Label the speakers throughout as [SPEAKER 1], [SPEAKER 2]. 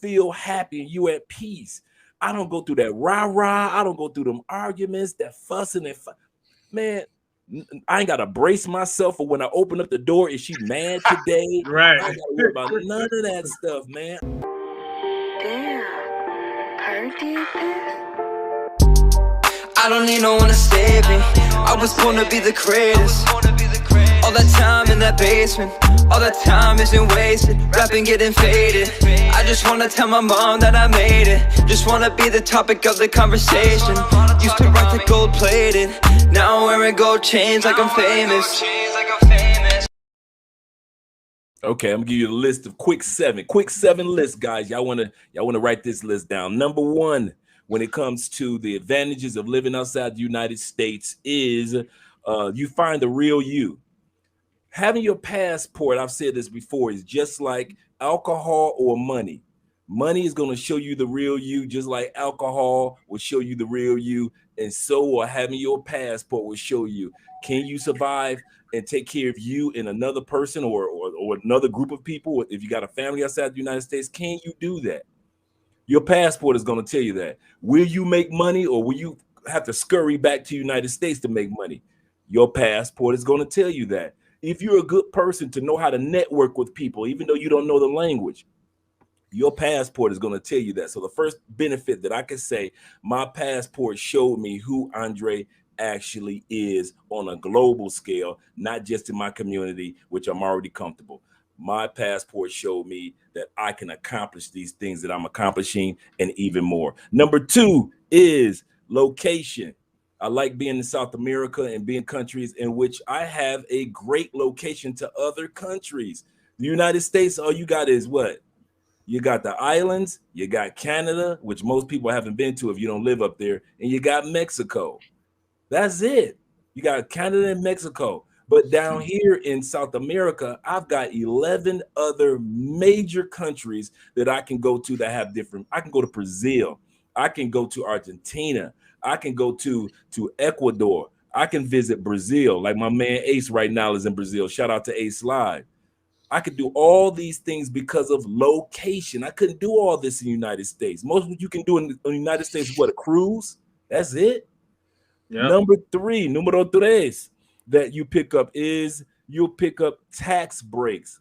[SPEAKER 1] feel happy and you at peace. I don't go through that rah-rah. I don't go through them arguments, that fussing and man, I ain't gotta brace myself for when I open up the door. Is she mad today?
[SPEAKER 2] Right.
[SPEAKER 1] I ain't gotta worry about none of that stuff, man.
[SPEAKER 3] Damn, Perky this?
[SPEAKER 4] I don't need no one to save me. I was born to be the greatest. All that time in that basement, all that time isn't wasted. Rapping getting faded. I just wanna tell my mom that I made it. Just wanna be the topic of the conversation. Used to rock the gold plated. Now I'm wearing gold chains like I'm famous.
[SPEAKER 1] Okay, I'm gonna give you a list of quick seven list, guys. Y'all wanna write this list down. Number one, when it comes to the advantages of living outside the United States, is you find the real you. Having your passport, I've said this before, is just like alcohol or money. Money is going to show you the real you, just like alcohol will show you the real you, and so will having your passport will show you. Can you survive and take care of you and another person or another group of people? If you got a family outside the United States, can you do that? Your passport is going to tell you that. Will you make money, or will you have to scurry back to the United States to make money? Your passport is going to tell you that. If you're a good person to know how to network with people, even though you don't know the language, your passport is going to tell you that. So the first benefit that I can say, my passport showed me who Andre actually is on a global scale, not just in my community, which I'm already comfortable. My passport showed me that I can accomplish these things that I'm accomplishing and even more. Number two is location. I like being in South America and being countries in which I have a great location to other countries. The United States, all you got is what? You got the islands, you got Canada, which most people haven't been to if you don't live up there, and you got Mexico. That's it. You got Canada and Mexico. But down here in South America, I've got 11 other major countries that I can go to that have different. I can go to Brazil. I can go to Argentina. I can go to Ecuador. I can visit Brazil. Like my man Ace right now is in Brazil. Shout out to Ace Live. I could do all these things because of location. I couldn't do all this in the United States. Most of what you can do in the United States is what, a cruise? That's it.
[SPEAKER 2] Yep.
[SPEAKER 1] Number three, numero tres, that you pick up is you'll pick up tax breaks.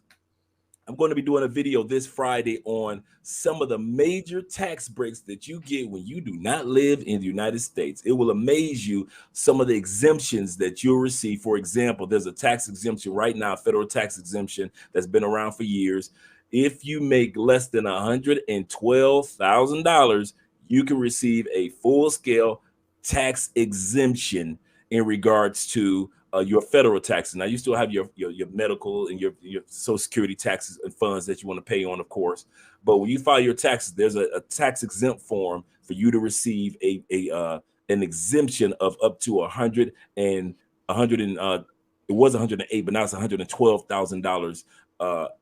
[SPEAKER 1] I'm going to be doing a video this Friday on some of the major tax breaks that you get when you do not live in the United States. It will amaze you some of the exemptions that you'll receive. For example, there's a tax exemption right now, federal tax exemption that's been around for years. If you make less than $112,000, you can receive a full-scale tax exemption in regards to your federal taxes. Now you still have your medical and your Social Security taxes and funds that you want to pay on, of course. But when you file your taxes, there's a tax exempt form for you to receive an exemption of up to 100 and it was 108, but now it's $112,000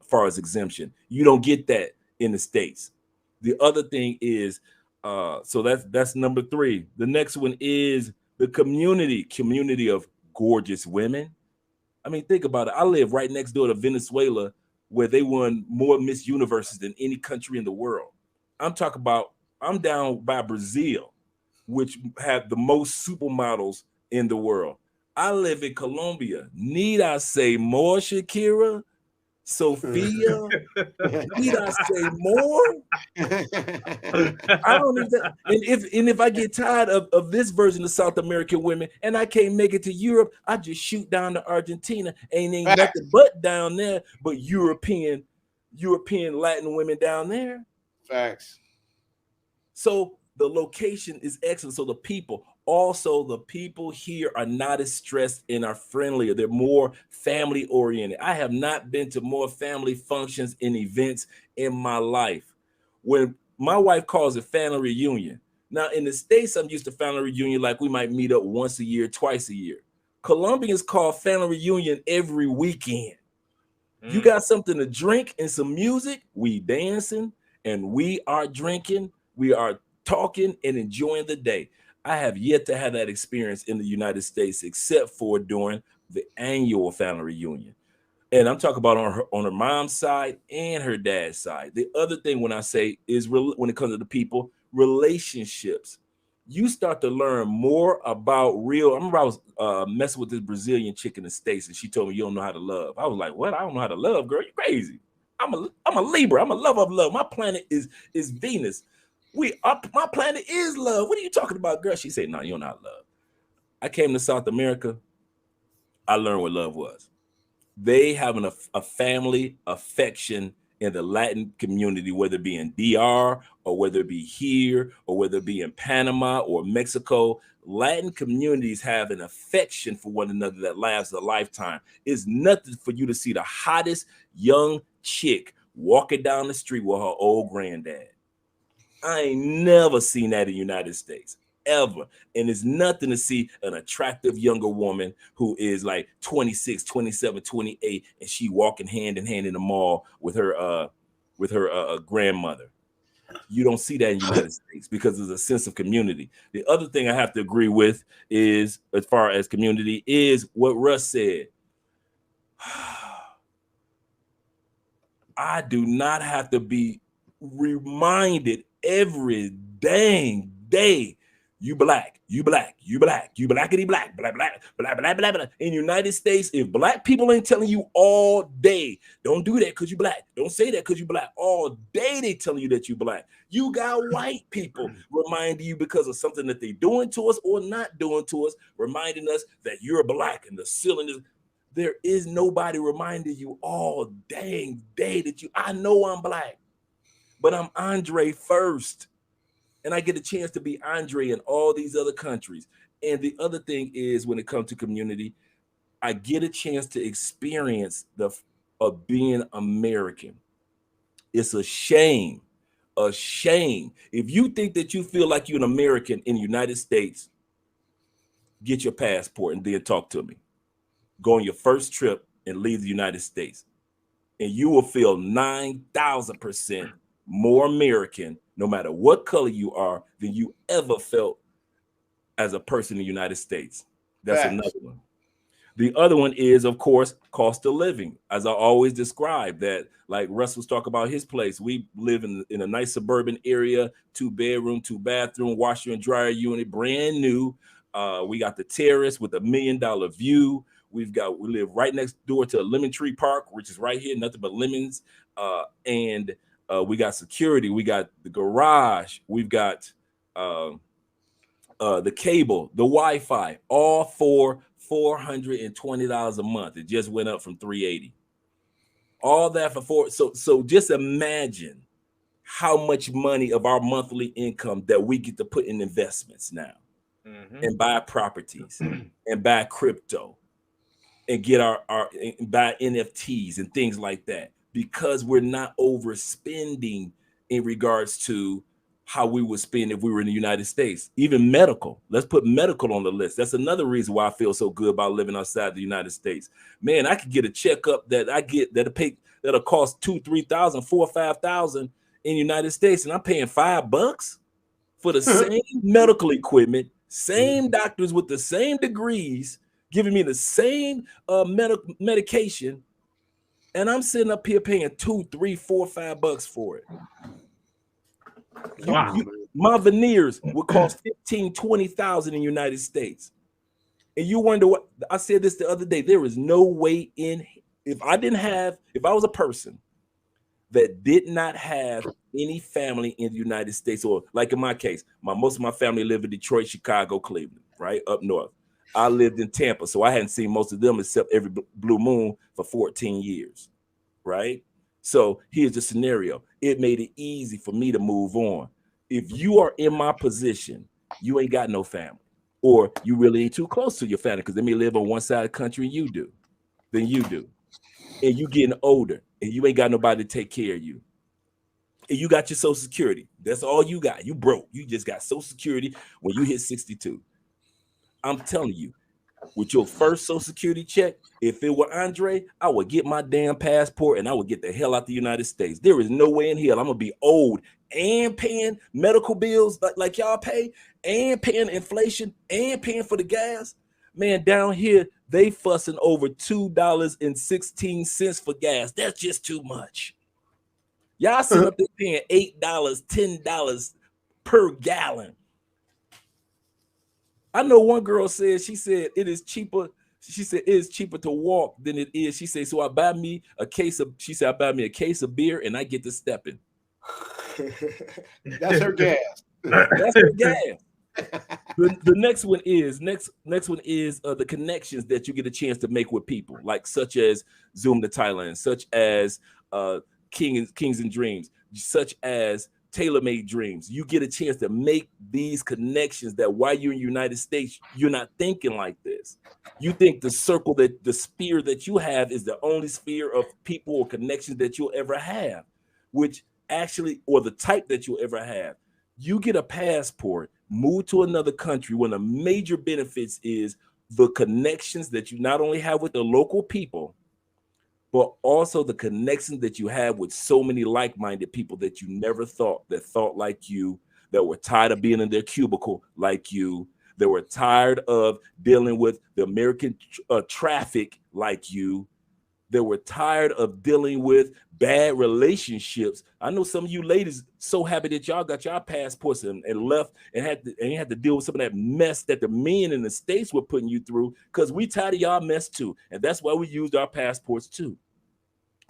[SPEAKER 1] far as exemption. You don't get that in the States. The other thing is, so that's number three. The next one is the community of gorgeous women. I mean, think about it. I live right next door to Venezuela, where they won more Miss Universes than any country in the world. I'm down by Brazil, which have the most supermodels in the world. I live in Colombia. Need I say more, Shakira? Sophia? Need I say more? I don't even. And if I get tired of this version of South American women and I can't make it to Europe, I just shoot down to Argentina. Ain't nothing but down there, but European Latin women down there.
[SPEAKER 5] Facts.
[SPEAKER 1] So the location is excellent. So the people here are not as stressed and are friendlier. They're more family oriented. I have not been to more family functions and events in my life. When my wife calls it family reunion. Now in the States, I'm used to family reunion like we might meet up once a year, twice a year. Colombians call family reunion every weekend. You got something to drink and some music, we dancing and we are drinking, we are talking and enjoying the day. I have yet to have that experience in the United States except for during the annual family reunion. And I'm talking about on her mom's side and her dad's side. The other thing when I say is when it comes to the people, relationships. You start to learn more about real. I remember I was messing with this Brazilian chick in the States, and she told me you don't know how to love. I was like, what? I don't know how to love, girl. You crazy. I'm a Libra. I'm a lover of love. My planet is Venus. My planet is love. What are you talking about, girl? She said, no, you don't know how to love. I came to South America. I learned what love was. They have a family affection in the Latin community, whether it be in DR or whether it be here or whether it be in Panama or Mexico. Latin communities have an affection for one another that lasts a lifetime. It's nothing for you to see the hottest young chick walking down the street with her old granddad. I ain't never seen that in the United States, ever. And it's nothing to see an attractive younger woman who is like 26, 27, 28, and she walking hand in hand in the mall with her grandmother. You don't see that in the United States because there's a sense of community. The other thing I have to agree with is, as far as community, is what Russ said. I do not have to be reminded every dang day, you black, you black, you black, you blackity black, black, black, black, black, black, black. In the United States, if black people ain't telling you all day, don't do that because you black, don't say that because you black, all day they telling you that you black. You got white people reminding you because of something that they doing to us or not doing to us, reminding us that you're black and the ceiling is. There is nobody reminding you all dang day that I know I'm black, but I'm Andre first. And I get a chance to be Andre in all these other countries. And the other thing is, when it comes to community, I get a chance to experience of being American. It's a shame. If you think that you feel like you're an American in the United States, get your passport and then talk to me. Go on your first trip and leave the United States, and you will feel 9,000% more American, no matter what color you are, than you ever felt as a person in the United States. That's Facts. Another one. The other one is, of course, cost of living. As I always describe that, like Russ was talking about his place. We live in a nice suburban area, 2-bedroom, 2-bathroom, washer and dryer unit, brand new. We got the terrace with $1 million view. We live right next door to a lemon tree park, which is right here, nothing but lemons. And we got security. We got the garage. We've got the cable, the Wi-Fi, all for $420 a month. It just went up from $380. All that for so just imagine how much money of our monthly income that we get to put in investments now, and buy properties and buy crypto and get our buy NFTs and things like that, because we're not overspending in regards to how we would spend if we were in the United States. Even medical. Let's put medical on the list. That's another reason why I feel so good about living outside the United States. Man, I could get a checkup that I get that'll cost $2,000, $3,000, $4,000, $5,000 in the United States, and I'm paying $5 for the same medical equipment, same doctors with the same degrees, giving me the same medication, and I'm sitting up here paying $2, $3, $4, $5 for it.
[SPEAKER 2] Wow.
[SPEAKER 1] My veneers would cost $15,000, $20,000 in the United States. And you wonder what I said this the other day. There is no way in, if I was a person that did not have any family in the United States, or like in my case, most of my family live in Detroit, Chicago, Cleveland, right up north. I lived in Tampa, so I hadn't seen most of them except every blue moon for 14 years, right? So here's the scenario. It made it easy for me to move on. If you are in my position, you ain't got no family, or you really ain't too close to your family because they may live on one side of the country and you do, and you getting older and you ain't got nobody to take care of you. And you got your Social Security. That's all you got. You broke. You just got Social Security when you hit 62. I'm telling you, with your first Social Security check, if it were Andre, I would get my damn passport and I would get the hell out the United States. There is no way in hell I'm gonna be old and paying medical bills like y'all pay, and paying inflation, and paying for the gas. Man, down here, they fussing over $2.16 for gas. That's just too much. Y'all sitting up there paying $8, $10 per gallon. I know one girl said, she said it is cheaper. She said it is cheaper to walk than it is. She said, so I buy me a case of, she said, I buy me a case of beer and I get to stepping.
[SPEAKER 2] That's her gas.
[SPEAKER 1] That's her gas. The next one is the connections that you get a chance to make with people, like such as Zoom to Thailand, such as Kings and Dreams, such as Tailor-Made Dreams. You get a chance to make these connections that while you're in the United States, you're not thinking like this. You think the circle, that the sphere that you have is the only sphere of people or connections that you'll ever have, which actually, or the type that you'll ever have. You get a passport, move to another country. One of the major benefits is the connections that you not only have with the local people, but also the connections that you have with so many like-minded people that you never thought like you, that were tired of being in their cubicle like you, that were tired of dealing with the American traffic like you, that were tired of dealing with bad relationships. I know some of you ladies so happy that y'all got your passports and left and you had to deal with some of that mess that the men in the States were putting you through, because we tired of y'all mess too. And that's why we used our passports too.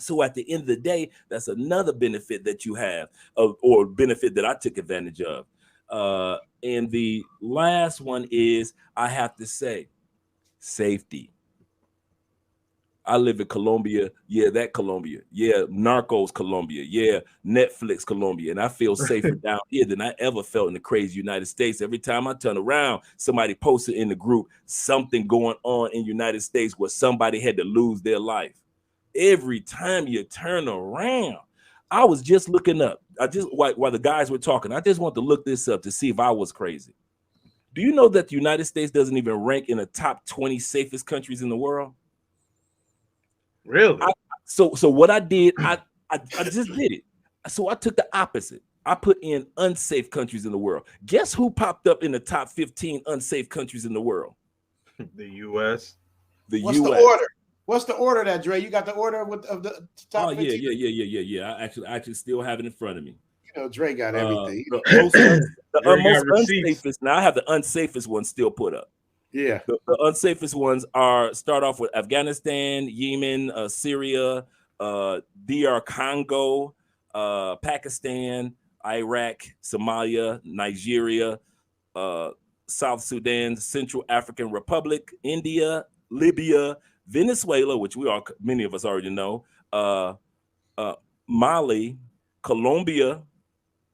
[SPEAKER 1] So at the end of the day, that's another benefit that you have, or benefit that I took advantage of. And the last one is, I have to say, safety. I live in Colombia. Yeah, that Colombia. Yeah, Narcos Colombia. Yeah, Netflix Colombia. And I feel safer down here than I ever felt in the crazy United States. Every time I turn around, somebody posted in the group something going on in the United States where somebody had to lose their life. Every time you turn around, I was just looking up. While the guys were talking, I just want to look this up to see if I was crazy. Do you know that the United States doesn't even rank in the top 20 safest countries in the world?
[SPEAKER 5] Really?
[SPEAKER 1] So what I did, I just did it. So I took the opposite. I put in unsafe countries in the world. Guess who popped up in the top 15 unsafe countries in the world?
[SPEAKER 5] The U.S.
[SPEAKER 2] What's the order? What's the order that, Dre? You got the order of the top 15?
[SPEAKER 1] Yeah. I actually still have it in front of me.
[SPEAKER 2] You know, Dre got everything.
[SPEAKER 1] The most unsafest. Now I have the unsafest one still put up.
[SPEAKER 2] Yeah.
[SPEAKER 1] The unsafest ones start off with Afghanistan, Yemen, Syria, DR Congo, Pakistan, Iraq, Somalia, Nigeria, South Sudan, Central African Republic, India, Libya, Venezuela, which many of us already know, Mali, Colombia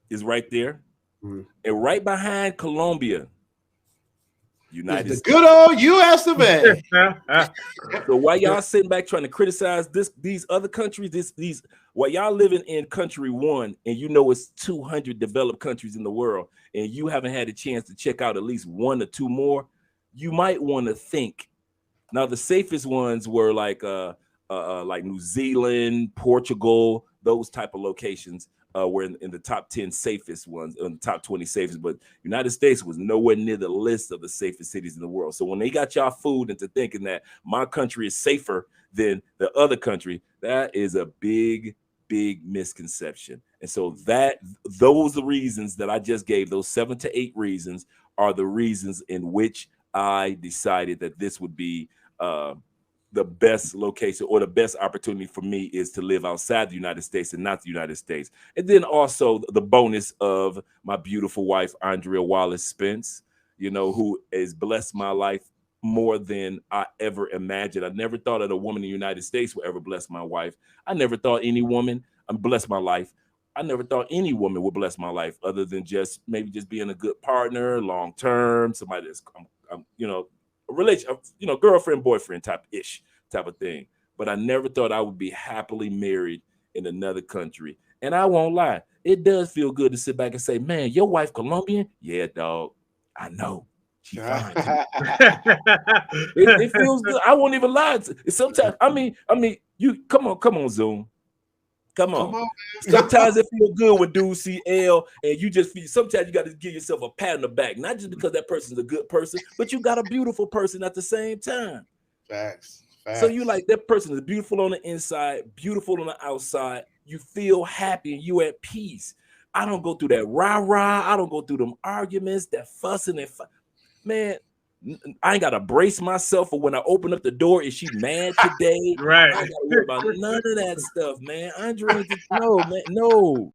[SPEAKER 1] is right there. Mm. And right behind Colombia, United States.
[SPEAKER 2] Good old US of A.
[SPEAKER 1] So while y'all sitting back trying to criticize these other countries, while y'all living in country one, and you know it's 200 developed countries in the world, and you haven't had a chance to check out at least one or two more, you might want to think. Now the safest ones were like New Zealand, Portugal, those type of locations. Were in the top 10 safest ones, in the top 20 safest, but United States was nowhere near the list of the safest cities in the world. So when they got y'all fooled into thinking that my country is safer than the other country, that is a big misconception. And so those are the reasons that I just gave, those 7 to 8 reasons are the reasons in which I decided that this would be the best location or the best opportunity for me is to live outside the United States and not the United States. And then also the bonus of my beautiful wife, Andrea Wallace Spence, who has blessed my life more than I ever imagined. I never thought that a woman in the United States would ever bless my wife. I never thought any woman bless my life. I never thought any woman would bless my life other than maybe just being a good partner, long-term, somebody that's, relation, girlfriend, boyfriend type of thing. But I never thought I would be happily married in another country. And I won't lie, it does feel good to sit back and say, man, your wife Colombian? Yeah, dog. I know. She fine too. It feels good. I won't even lie. Sometimes, I mean, you come on, Zoom. Come on.
[SPEAKER 2] Come on, man.
[SPEAKER 1] Sometimes it feels good when dudes see L, and you just feel. Sometimes you got to give yourself a pat on the back, not just because that person's a good person, but you got a beautiful person at the same time.
[SPEAKER 2] Facts.
[SPEAKER 1] So you like that person is beautiful on the inside, beautiful on the outside. You feel happy and you at peace. I don't go through that rah-rah. I don't go through them arguments, that fussing and man. I ain't gotta brace myself for when I open up the door. Is she mad today?
[SPEAKER 5] Right.
[SPEAKER 1] I ain't gotta worry about none of that stuff, man. Andre, no, man, no.